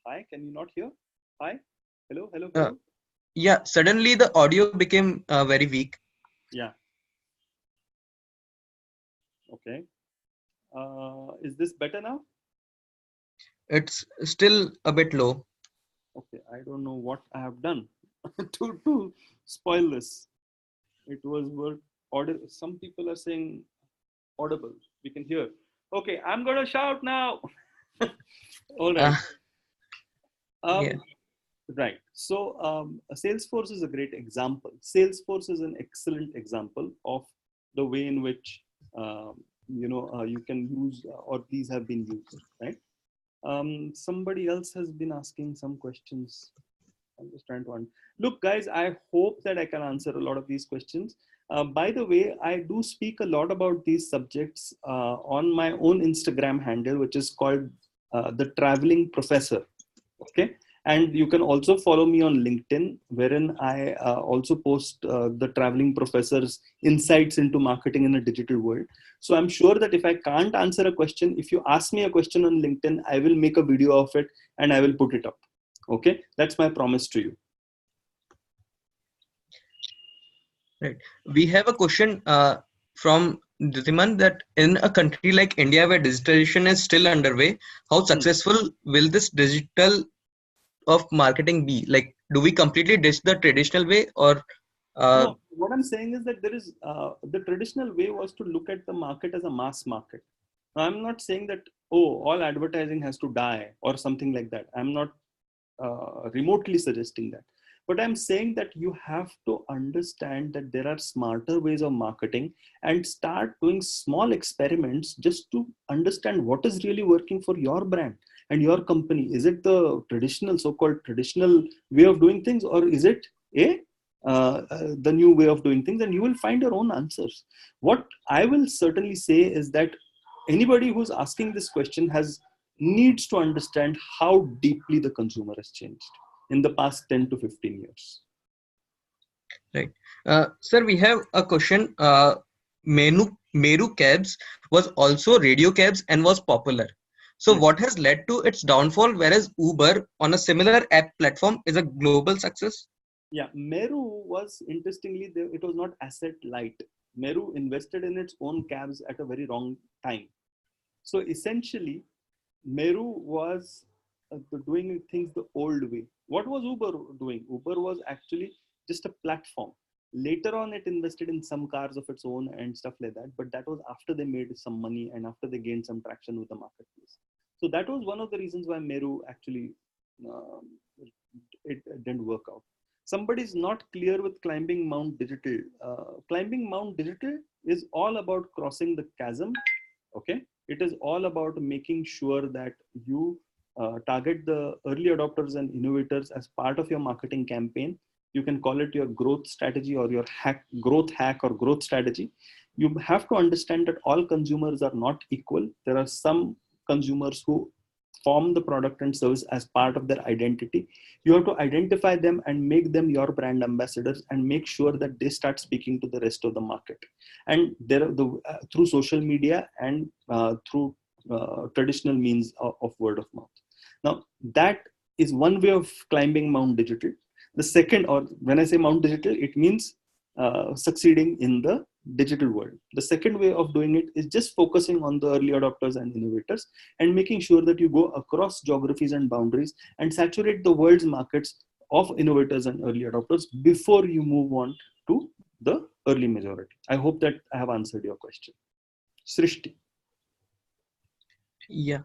Hi, can you not hear? Hi, hello. Yeah, suddenly the audio became very weak. Yeah. Okay. Is this better now? It's still a bit low. Okay, I don't know what I have done to spoil this. It was audible. Some people are saying audible. We can hear. Okay, I'm gonna shout now. All right. Yeah. Right. So Salesforce is a great example. Salesforce is an excellent example of the way in which you can use or these have been used. Right. Somebody else has been asking some questions. I'm just trying to look, guys. I hope that I can answer a lot of these questions. By the way, I do speak a lot about these subjects on my own Instagram handle, which is called The Traveling Professor. Okay. And you can also follow me on LinkedIn, wherein I also post the Traveling Professor's insights into marketing in a digital world. So I'm sure that if I can't answer a question, if you ask me a question on LinkedIn, I will make a video of it and I will put it up. Okay. That's my promise to you. Right. We have a question from Dhitiman that in a country like India where digitalization is still underway, how successful will this digital of marketing be? Like, do we completely ditch the traditional way, or No, what I'm saying is that there is the traditional way was to look at the market as a mass market. Now, I'm not saying that, oh, all advertising has to die or something like that. I'm not remotely suggesting that. But I'm saying that you have to understand that there are smarter ways of marketing and start doing small experiments just to understand what is really working for your brand and your company. Is it the traditional, so-called traditional way of doing things, or is it the new way of doing things? And you will find your own answers. What I will certainly say is that anybody who's asking this question needs to understand how deeply the consumer has changed in the past 10 to 15 years. right? Sir, we have a question. Meru Cabs was also radio cabs and was popular. So Yes. what has led to its downfall, whereas Uber on a similar app platform is a global success? Yeah, Meru was, interestingly, it was not asset light. Meru invested in its own cabs at a very wrong time. So essentially, Meru was doing things the old way. What was Uber doing? Uber was actually just a platform. Later on, it invested in some cars of its own and stuff like that. But that was after they made some money and after they gained some traction with the marketplace. So that was one of the reasons why Meru actually it didn't work out. Somebody is not clear with climbing Mount Digital. Climbing Mount Digital is all about crossing the chasm. Okay, it is all about making sure that you target the early adopters and innovators as part of your marketing campaign. You can call it your growth strategy or your growth hack or growth strategy. You have to understand that all consumers are not equal. There are some consumers who form the product and service as part of their identity. You have to identify them and make them your brand ambassadors and make sure that they start speaking to the rest of the market. And through social media and through traditional means of word of mouth. Now, that is one way of climbing Mount Digital. The second, or when I say Mount Digital, it means succeeding in the digital world. The second way of doing it is just focusing on the early adopters and innovators and making sure that you go across geographies and boundaries and saturate the world's markets of innovators and early adopters before you move on to the early majority. I hope that I have answered your question. Srishti. Yeah.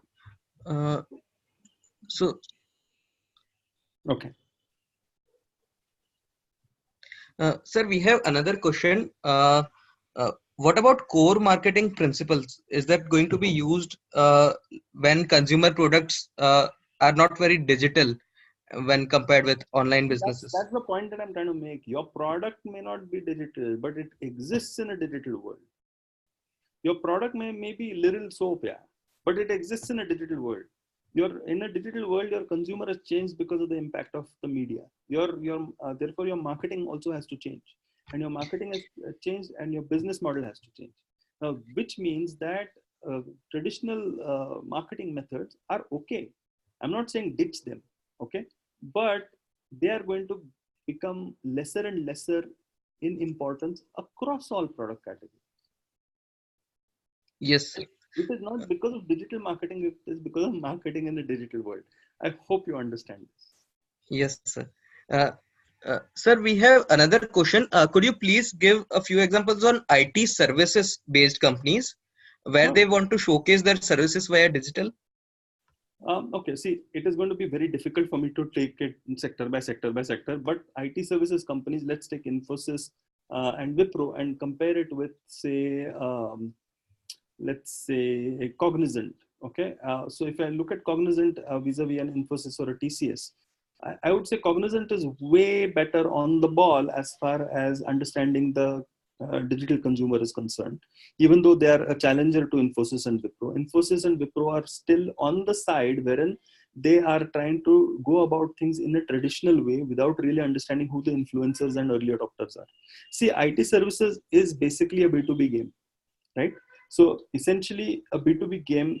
Okay. Sir, we have another question. What about core marketing principles? Is that going to be used when consumer products are not very digital when compared with online businesses? That's the point that I'm trying to make. Your product may not be digital, but it exists in a digital world. Your product may be little soap, yeah, but it exists in a digital world. You're in a digital world, your consumer has changed because of the impact of the media. Therefore, your marketing also has to change. And your marketing has changed and your business model has to change. Now, which means that traditional marketing methods are okay. I'm not saying ditch them, okay? But they are going to become lesser and lesser in importance across all product categories. Yes. It is not because of digital marketing, it is because of marketing in the digital world. I hope you understand this. Yes, sir. Sir, we have another question. Could you please give a few examples on IT services based companies where they want to showcase their services via digital? Okay, see, it is going to be very difficult for me to take it sector by sector by sector, but IT services companies, let's take Infosys and Wipro and compare it with, say, let's say Cognizant. Okay, so if I look at Cognizant vis-a-vis an Infosys or a TCS, I would say Cognizant is way better on the ball as far as understanding the digital consumer is concerned, even though they are a challenger to Infosys and Wipro. Infosys and Wipro are still on the side wherein they are trying to go about things in a traditional way without really understanding who the influencers and early adopters are. See, IT services is basically a B2B game, right? So essentially a B2B game,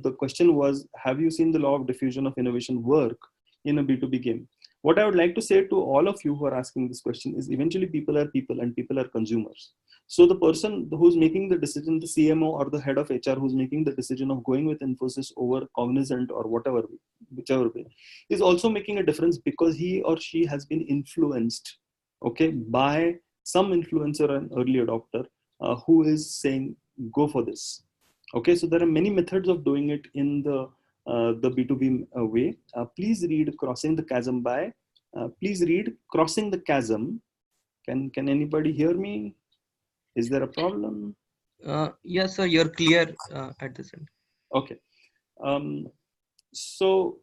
the question was, have you seen the law of diffusion of innovation work in a B2B game? What I would like to say to all of you who are asking this question is eventually people are people and people are consumers. So the person who's making the decision, the CMO or the head of HR who's making the decision of going with Infosys over Cognizant or whatever, whichever way, is also making a difference because he or she has been influenced, okay, by some influencer and early adopter who is saying, go for this. Okay, so there are many methods of doing it in the B2B way. Please read Crossing the Chasm by, please read Crossing the Chasm. Can anybody hear me? Is there a problem? Yes, sir, you're clear at this end. Okay. So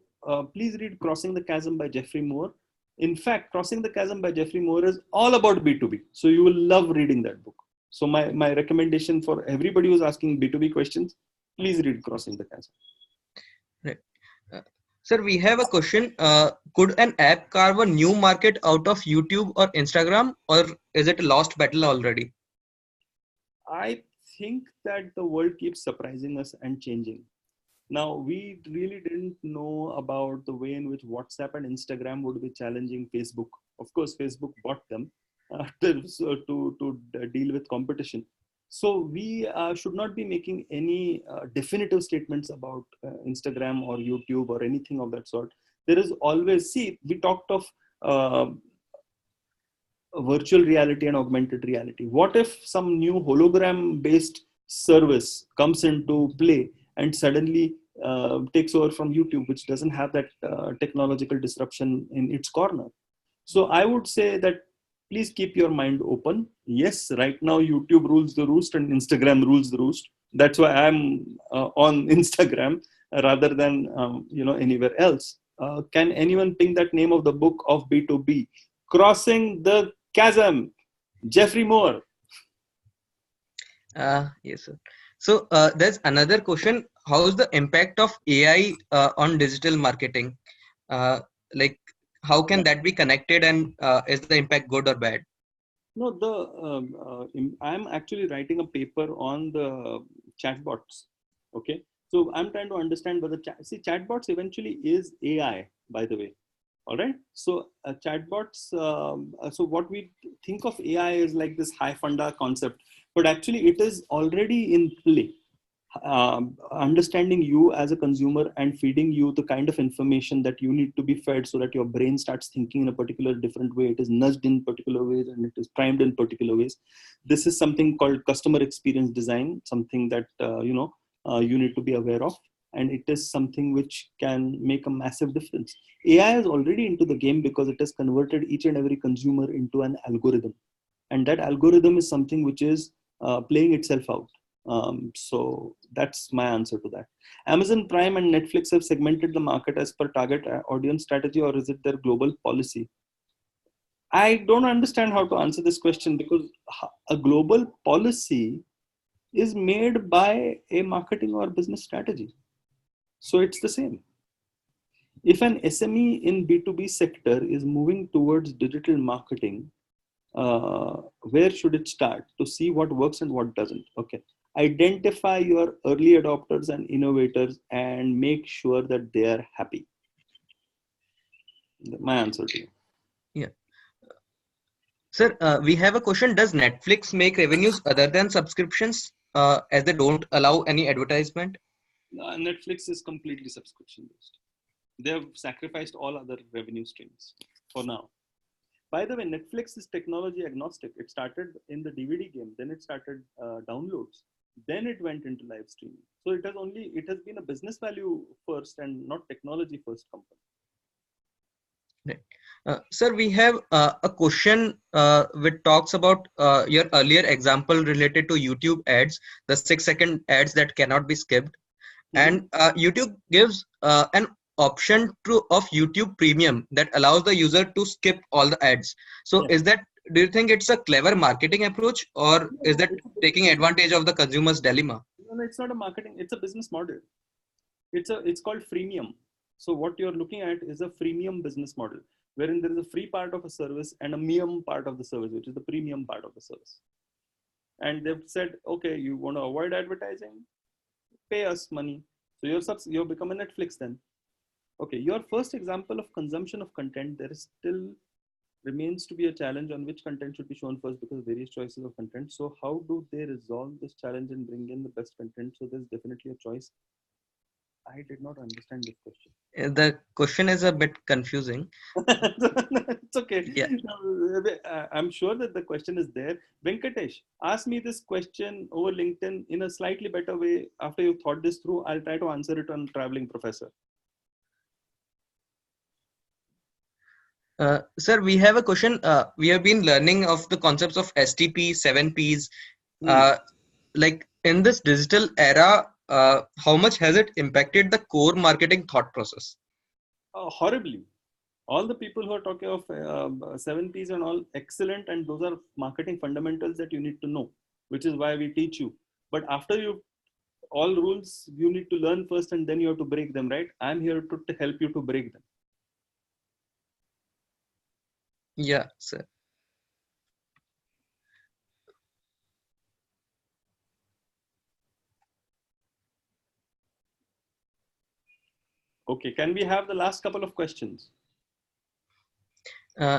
please read Crossing the Chasm by Jeffrey Moore. In fact, Crossing the Chasm by Jeffrey Moore is all about B2B. So you will love reading that book. So my recommendation for everybody who's asking B2B questions, please read Crossing the Chasm. Right. Sir, we have a question. Could an app carve a new market out of YouTube or Instagram, or is it a lost battle already? I think that the world keeps surprising us and changing. Now, we really didn't know about the way in which WhatsApp and Instagram would be challenging Facebook. Of course, Facebook bought them to deal with competition. So we should not be making any definitive statements about Instagram or YouTube or anything of that sort. There is always, see, we talked of virtual reality and augmented reality. What if some new hologram based service comes into play and suddenly takes over from YouTube, which doesn't have that technological disruption in its corner? So I would say that please keep your mind open. Yes, right now YouTube rules the roost and Instagram rules the roost. That's why I'm on Instagram rather than anywhere else. Can anyone ping that name of the book of B2B? Crossing the Chasm, Jeffrey Moore. Yes, sir. So there's another question. How is the impact of AI on digital marketing? Like, how can that be connected, and is the impact good or bad? No, I'm actually writing a paper on the chatbots. Okay, so I'm trying to understand whether chatbots eventually is AI, by the way. All right. So chatbots. So what we think of AI is like this high funda concept, but actually it is already in play. Understanding you as a consumer and feeding you the kind of information that you need to be fed so that your brain starts thinking in a particular different way. It is nudged in particular ways and it is primed in particular ways. This is something called customer experience design, something that you need to be aware of. And it is something which can make a massive difference. AI is already into the game because it has converted each and every consumer into an algorithm. And that algorithm is something which is playing itself out. So that's my answer to that. Amazon Prime and Netflix have segmented the market as per target audience strategy, or is it their global policy? I don't understand how to answer this question because a global policy is made by a marketing or business strategy. So it's the same. If an SME in B2B sector is moving towards digital marketing, where should it start to see what works and what doesn't? Okay. Identify your early adopters and innovators and make sure that they are happy. My answer to you. Yeah. Sir, we have a question. Does Netflix make revenues other than subscriptions as they don't allow any advertisement? Netflix is completely subscription based. They have sacrificed all other revenue streams for now. By the way, Netflix is technology agnostic. It started in the DVD game, then it started downloads, then it went into live streaming. So it has been a business value first and not technology first company. Right. Sir, we have a question which talks about your earlier example related to YouTube ads, the 6-second ads that cannot be skipped. And YouTube gives an option of YouTube Premium that allows the user to skip all the ads. So Yeah. is that, do you think it's a clever marketing approach, or is that taking advantage of the consumer's dilemma? No, it's not a marketing, it's a business model. It's called freemium. So what you're looking at is a freemium business model, wherein there is a free part of a service and a mium part of the service, which is the premium part of the service. And they've said, okay, you want to avoid advertising, pay us money. So you're become a Netflix then. Okay, your first example of consumption of content, there is still remains to be a challenge on which content should be shown first, because of various choices of content. So how do they resolve this challenge and bring in the best content? So there's definitely a choice. I did not understand this question. The question is a bit confusing. It's okay. Yeah. I'm sure that the question is there. Venkatesh, ask me this question over LinkedIn in a slightly better way. After you've thought this through, I'll try to answer it on Traveling Professor. Sir, we have a question. We have been learning of the concepts of STP, 7Ps. Like in this digital era, how much has it impacted the core marketing thought process? Horribly. All the people who are talking of 7Ps and all, excellent, and those are marketing fundamentals that you need to know, which is why we teach you. But after you, all rules you need to learn first, and then you have to break them, right? I'm here to help you to break them. Yeah, sir. Okay, can we have the last couple of questions?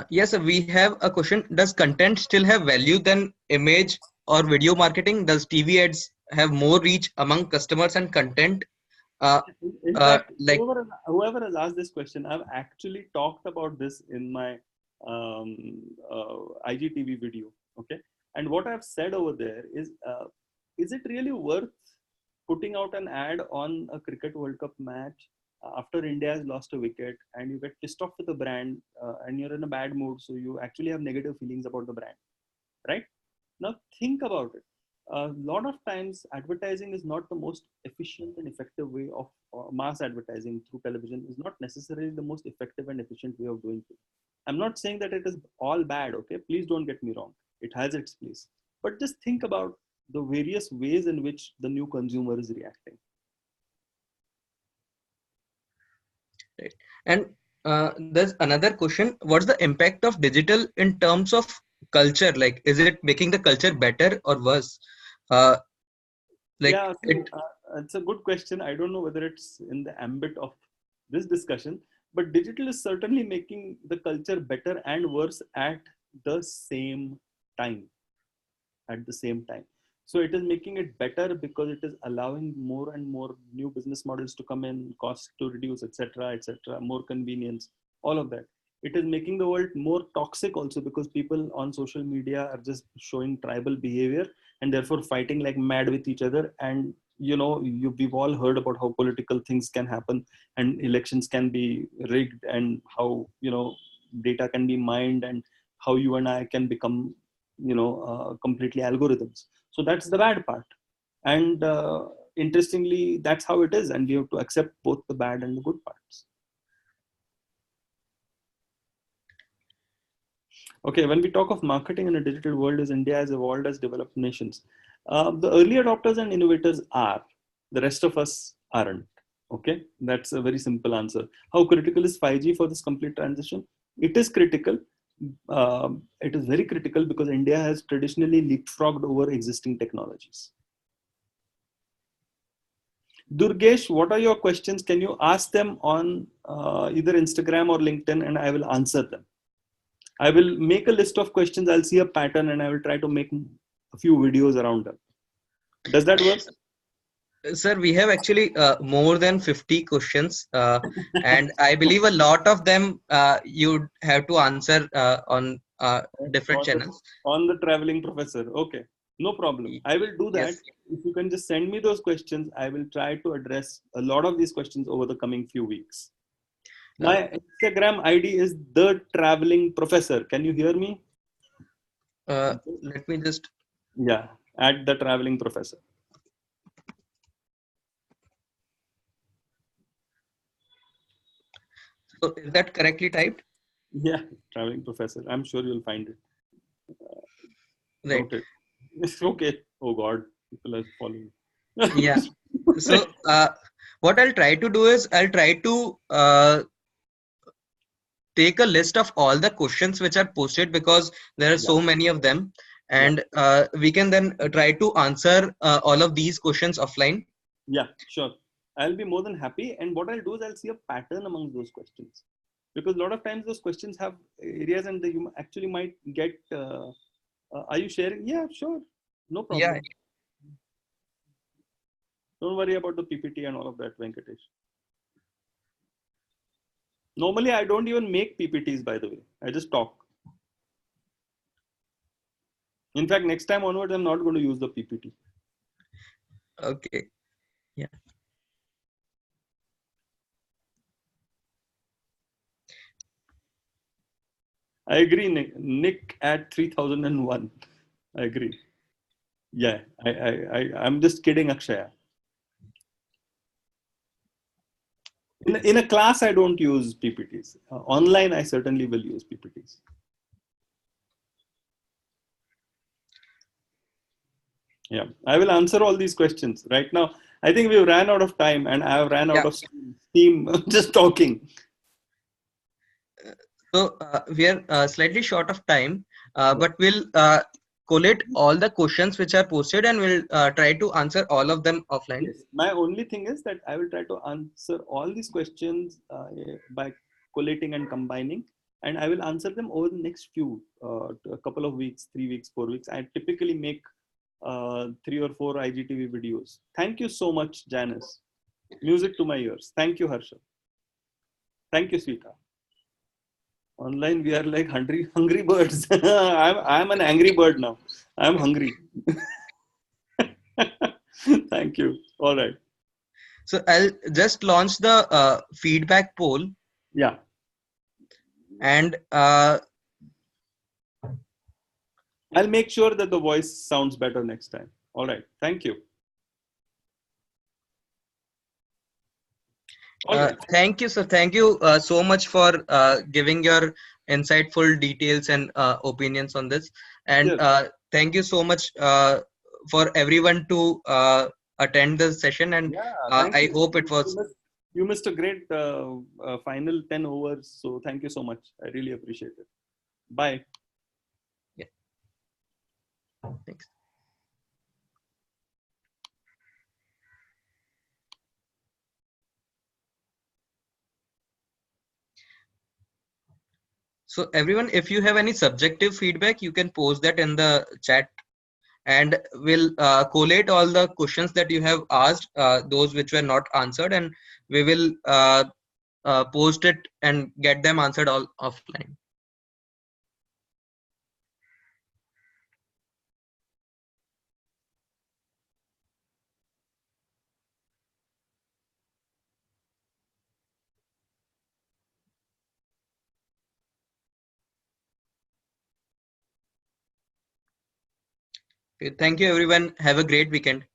Yes, sir, we have a question. Does content still have value than image or video marketing? Does TV ads have more reach among customers and content? In fact, Like, whoever has asked this question, I've actually talked about this in my IGTV video. Okay, and what I've said over there is it really worth putting out an ad on a Cricket World Cup match after India has lost a wicket, and you get pissed off with the brand, and you're in a bad mood, so you actually have negative feelings about the brand, right? Now think about it. A lot of times advertising is not the most efficient and effective way of mass advertising through television is not necessarily the most effective and efficient way of doing it. I'm not saying that it is all bad, okay? Please don't get me wrong. It has its place. But just think about the various ways in which the new consumer is reacting. right. And there's another question. What's the impact of digital in terms of culture? Like, is it making the culture better or worse? Uh, like Yeah, it, it's a good question. I don't know whether it's in the ambit of this discussion, but digital is certainly making the culture better and worse at the same time. At the same time. So it is making it better because it is allowing more and more new business models to come in, cost to reduce, etc., etc., more convenience, all of that. It is making the world more toxic also because people on social media are just showing tribal behavior and therefore fighting like mad with each other. And we've all heard about how political things can happen and elections can be rigged, and how data can be mined, and how you and I can become completely algorithms. So that's the bad part. And interestingly, that's how it is, and we have to accept both the bad and the good parts. Okay, when we talk of marketing in a digital world, as India has evolved as developed nations, the early adopters and innovators are. The rest of us aren't. Okay, that's a very simple answer. How critical is 5G for this complete transition? It is critical. It is very critical because India has traditionally leapfrogged over existing technologies. Durgesh, what are your questions? Can you ask them on either Instagram or LinkedIn, and I will answer them. I will make a list of questions. I'll see a pattern and I will try to make a few videos around them. Does that work? sir, we have actually more than 50 questions, and I believe a lot of them you'd have to answer on different channels. On the Traveling Professor. Okay, no problem. I will do that. Yes. If you can just send me those questions, I will try to address a lot of these questions over the coming few weeks. My Instagram ID is The Traveling Professor. Can you hear me? Let me just. Yeah, at The Traveling Professor. So is that correctly typed? Yeah, traveling professor. I'm sure you'll find it. Right. Noted. It's okay. Oh God, people are following. Yeah. So what I'll try to do is I'll try to take a list of all the questions which are posted, because there are Yeah, so many of them, yeah, and we can then try to answer all of these questions offline. yeah, sure. I'll be more than happy. And what I'll do is I'll see a pattern among those questions, because a lot of times those questions have areas, and you actually might get. Are you sharing? Yeah, sure, no Yeah. problem. Don't worry about the PPT and all of that, Venkatesh. Normally, I don't even make PPTs, by the way. I just talk. In fact, next time onwards, I'm not going to use the PPT. Okay. Yeah. I agree, Nick. Nick at 3001. I agree. Yeah, I'm just kidding, Akshaya. In a class, I don't use PPTs. Online, I certainly will use PPTs. Yeah, I will answer all these questions right now. I think we've ran out of time, and I have ran out Yeah. of steam just talking. So we are slightly short of time, Yeah. but we'll collate all the questions which are posted, and we'll try to answer all of them offline. Yes. My only thing is that I will try to answer all these questions by collating and combining, and I will answer them over the next a couple of weeks, 3 weeks, 4 weeks. I typically make 3 or 4 IGTV videos. Thank you so much, Janice. Music to my ears. Thank you, Harsha. Thank you, Sweeta. Online, we are like hungry birds. I'm an angry bird now. I'm hungry. Thank you. All right. So I'll just launch the feedback poll, Yeah. and I'll make sure that the voice sounds better next time. All right. Thank you. All right. thank you, sir. Thank you so much for giving your insightful details and opinions on this. And Yes. thank you so much for everyone to attend the session. And Yeah. Thank I you. hope it was. You missed a great final 10 overs. So thank you so much. I really appreciate it. Bye. Yeah, thanks. So everyone, if you have any subjective feedback, you can post that in the chat, and we'll collate all the questions that you have asked, those which were not answered, and we will post it and get them answered all offline. Okay, thank you, everyone. Have a great weekend.